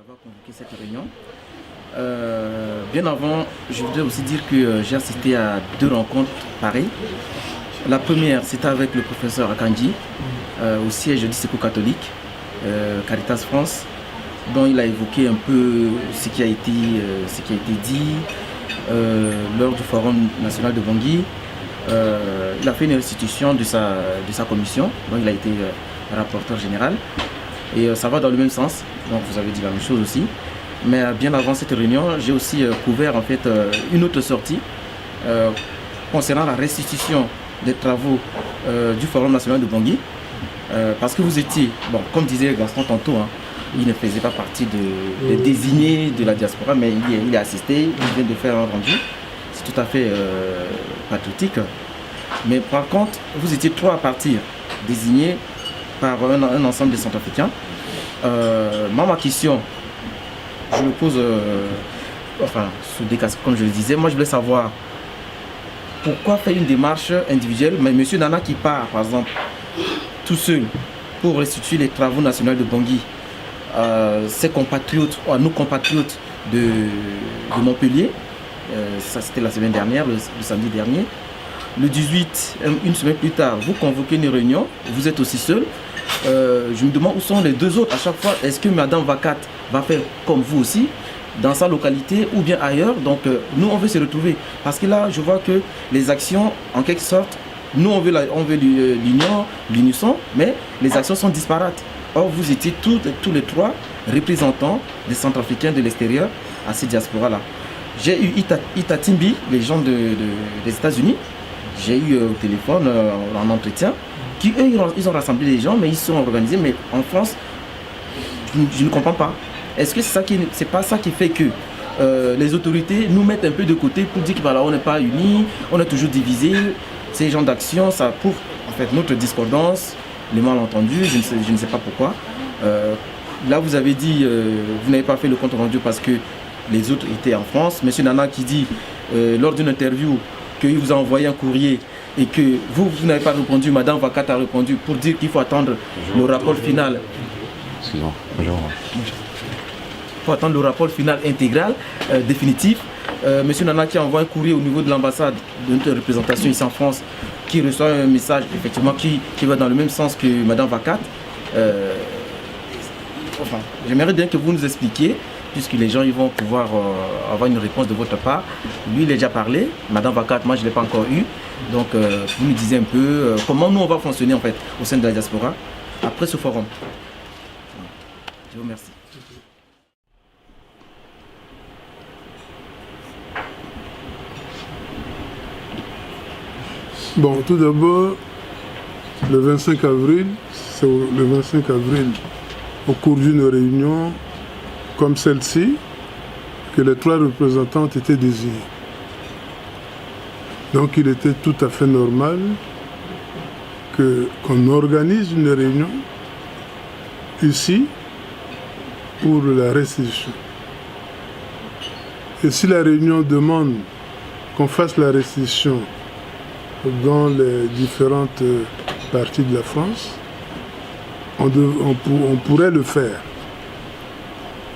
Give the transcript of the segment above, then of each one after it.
d'avoir convoqué cette réunion. Bien avant, je voudrais aussi dire que j'ai assisté à 2 rencontres pareilles. La première, c'était avec le professeur Akanji, au siège du Secours catholique, Caritas France, dont il a évoqué un peu ce qui a été dit lors du Forum national de Bangui. Il a fait une restitution de sa commission, donc il a été rapporteur général. Et ça va dans le même sens, donc vous avez dit la même chose aussi. Mais bien avant cette réunion, j'ai aussi couvert en fait une autre sortie concernant la restitution des travaux du Forum national de Bangui. Parce que vous étiez, bon, comme disait Gaston tantôt, hein, il ne faisait pas partie des désignés de la diaspora, mais il est assisté, il vient de faire un rendu. C'est tout à fait patriotique. Mais par contre, vous étiez 3 à partir, désignés par un ensemble de Centrafricains. Moi, ma question, je me pose, sous des casques, comme je le disais, moi je voulais savoir pourquoi faire une démarche individuelle, mais M. Nana qui part, par exemple, tout seul, pour restituer les travaux nationaux de Bangui, ses compatriotes, nos compatriotes de Montpellier, ça c'était la semaine dernière, le samedi dernier. Le 18, une semaine plus tard, vous convoquez une réunion, vous êtes aussi seul. Je me demande où sont les 2 autres à chaque fois. Est-ce que Madame Vakat va faire comme vous aussi, dans sa localité ou bien ailleurs? Donc nous on veut se retrouver. Parce que là je vois que les actions, en quelque sorte, nous on veut l'union, l'unisson, mais les actions sont disparates. Or vous étiez tous les 3 représentants des Centrafricains de l'extérieur à ces diasporas-là. J'ai eu Itatimbi, les gens des États-Unis. J'ai eu au téléphone en entretien, qui eux ils ont rassemblé les gens, mais ils sont organisés. Mais en France, je ne comprends pas. Est-ce que c'est pas ça qui fait que les autorités nous mettent un peu de côté pour dire qu'on n'est pas unis, on est toujours divisés? Ces genres d'actions, ça prouve en fait notre discordance, les malentendus, je ne sais pas pourquoi. Là vous avez dit, vous n'avez pas fait le compte rendu parce que les autres étaient en France. Monsieur Nana qui dit lors d'une interview qu'il vous a envoyé un courrier et que vous n'avez pas répondu, Madame Vakat a répondu pour dire qu'il faut attendre le rapport final. Excusez-moi, bonjour. Il faut attendre le rapport final intégral, définitif. Monsieur Nana qui envoie un courrier au niveau de l'ambassade de notre représentation ici en France, qui reçoit un message effectivement qui va dans le même sens que Madame Vakat. J'aimerais bien que vous nous expliquiez, puisque les gens ils vont pouvoir avoir une réponse de votre part. Lui il a déjà parlé, Madame Vakat, moi je ne l'ai pas encore eu. Donc vous nous disiez un peu comment nous on va fonctionner en fait au sein de la diaspora après ce forum. Je vous remercie. Bon, tout d'abord, le 25 avril, au cours d'une réunion comme celle-ci, que les 3 représentants ont été désignés. Donc il était tout à fait normal qu'on organise une réunion ici pour la restitution. Et si la réunion demande qu'on fasse la restitution dans les différentes parties de la France, on pourrait le faire.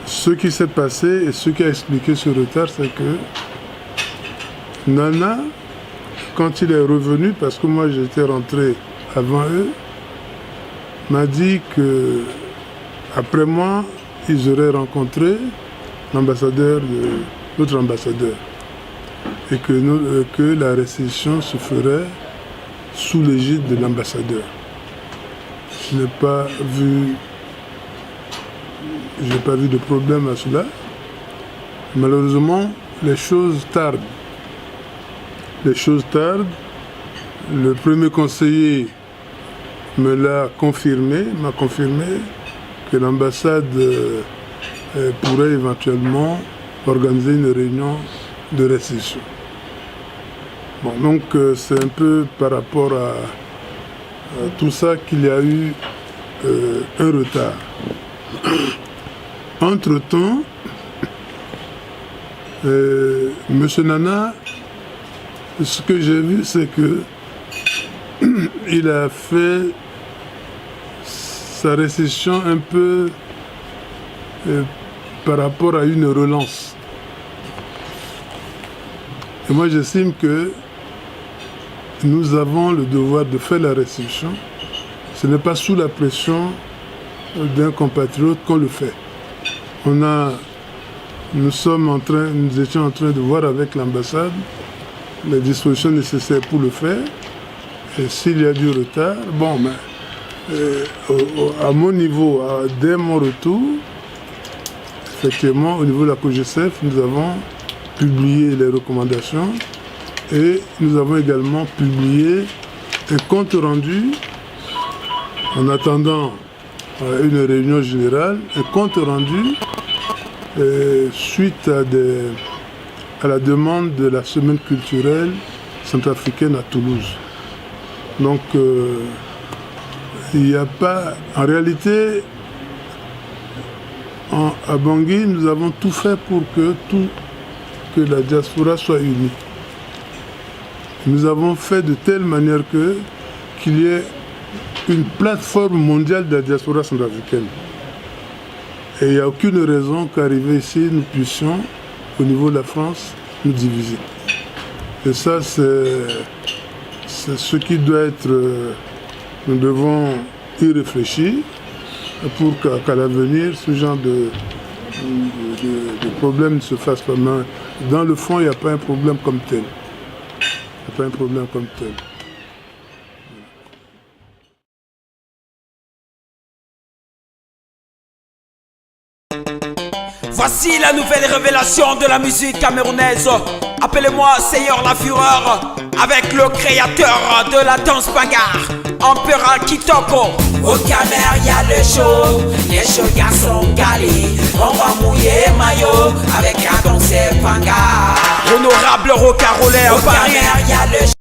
Ce qui s'est passé et ce qui a expliqué ce retard, c'est que Nana, quand il est revenu, parce que moi j'étais rentré avant eux, m'a dit que après moi, ils auraient rencontré notre ambassadeur, et que la restitution se ferait sous l'égide de l'ambassadeur. Je n'ai pas vu de problème à cela. Malheureusement, les choses tardent. Le premier conseiller m'a confirmé que l'ambassade pourrait éventuellement organiser une réunion de restitution. Bon, donc c'est un peu par rapport à tout ça qu'il y a eu un retard. Entre-temps, M. Nana, ce que j'ai vu, c'est que il a fait sa récession un peu par rapport à une relance. Et moi j'estime que nous avons le devoir de faire la restitution. Ce n'est pas sous la pression d'un compatriote qu'on le fait. Nous étions en train de voir avec l'ambassade les dispositions nécessaires pour le faire. Et s'il y a du retard, bon, mais à mon niveau, dès mon retour, effectivement, au niveau de la COGECEF, nous avons publié les recommandations et nous avons également publié un compte rendu en attendant une réunion générale, un compte rendu suite à la demande de la semaine culturelle centrafricaine à Toulouse. Donc, il n'y a pas... En réalité, à Bangui, nous avons tout fait pour que la diaspora soit unie. Nous avons fait de telle manière qu'il y ait une plateforme mondiale de la diaspora centrafricaine. Et il n'y a aucune raison qu'arriver ici, nous puissions, au niveau de la France, nous diviser. Et ça, c'est ce qui doit être... nous devons y réfléchir pour qu'à l'avenir, ce genre de problème ne se fasse pas. Mais dans le fond, il n'y a pas un problème comme tel. Il n'y a pas un problème comme tel. Voici la nouvelle révélation de la musique camerounaise. Appelez-moi Seigneur la Fureur, avec le créateur de la danse bagarre, Empereur Kitoko. Au Camer y'a les chauds garçons galis. On va mouiller maillot avec la danse bagarre. Honorable Rocarolais, au Camer y'a les